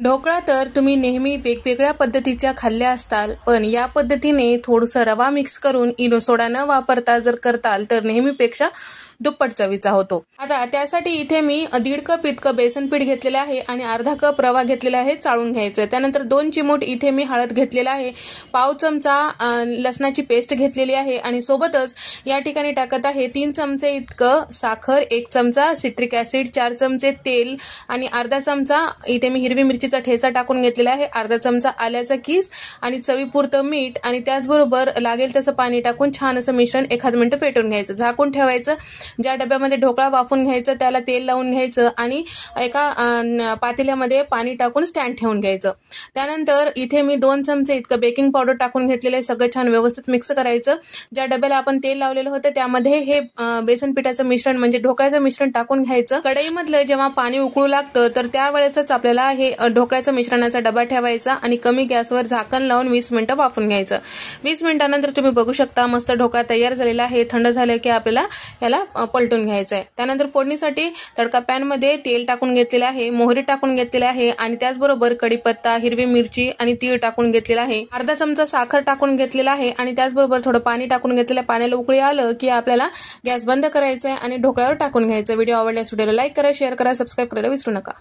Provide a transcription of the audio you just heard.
ढोकळा तर तुम्ही नेहमी वेगवेगळ्या पद्धतीच्या खाल्ल्या असताल, पण या पद्धतीने थोडंसं रवा मिक्स करून इनो सोडा न वापरता जर करताल तर नेहमीपेक्षा दुप्पट चवीचा होतो। आता त्यासाठी इथे मी 1.5 कप इतकं बेसन पीठ घेतलेलं आहे आणि अर्धा कप रवा घेतलेला आहे, चाळून घ्यायचं। त्यानंतर 2 चिमूट इथे मी हळद घेतलेला आहे, पाव चमचा लसणाची पेस्ट घेतलेली आहे आणि सोबतच या ठिकाणी टाकत आहे 3 चमचे इतकं साखर, 1 चमचा सिट्रिक ऍसिड, 4 चमचे तेल आणि अर्धा चमचा इथे मी हिरवी मिरचीचा ठेचा टाकून घेतलेला आहे, अर्धा चमचा आल्याचा किस आणि चवीपुरतं मीठ आणि त्याचबरोबर लागेल तसं पाणी टाकून छान असं मिश्रण 1 मिनिट फेटून घ्यायचं, झाकून ठेवायचं। ज्या डब्यामध्ये ढोकळा वाफून घ्यायचं त्याला तेल लावून घ्यायचं आणि एका पातेल्यामध्ये पाणी टाकून स्टँड ठेवून घ्यायचं। त्यानंतर इथे मी 2 चमचे इतकं बेकिंग पावडर टाकून घेतलेलं आहे, सगळं छान व्यवस्थित मिक्स करायचं। ज्या डब्याला आपण तेल लावलेलं होतं त्यामध्ये हे बेसन पिठाचं मिश्रण म्हणजे ढोकळ्याचं मिश्रण टाकून घ्यायचं। कढईमधलं जेव्हा पाणी उकळू लागतं तर त्यावेळेसच आपल्याला हे ढोकळ्याचं मिश्रणाचा डबा ठेवायचा आणि कमी गॅसवर झाकण लावून 20 मिनिटं वाफून घ्यायचं। 20 मिनिटांनंतर तुम्ही बघू शकता मस्त ढोकळा तयार झालेला आहे। थंड झालं की आपल्याला याला पलटून घ्यायचं आहे। त्यानंतर फोडणीसाठी तडका पॅन मध्ये तेल टाकून घेतलेलं आहे, मोहरी टाकून घेतलेली आहे आणि त्याचबरोबर कढीपत्ता, हिरवी मिरची आणि तीळ टाकून घेतलेला आहे, अर्धा चमचा साखर टाकून घेतलेला आहे आणि त्याचबरोबर थोडं पाणी टाकून घेतलेलं। पाण्याला उकळी आलं की आपल्याला गॅस बंद करायचा आहे आणि ढोकळ्यावर टाकून घ्यायचं। व्हिडिओ आवडल्यास व्हिडिओला लाईक करा, शेअर करा, सबस्क्राईब करायला विसरू नका।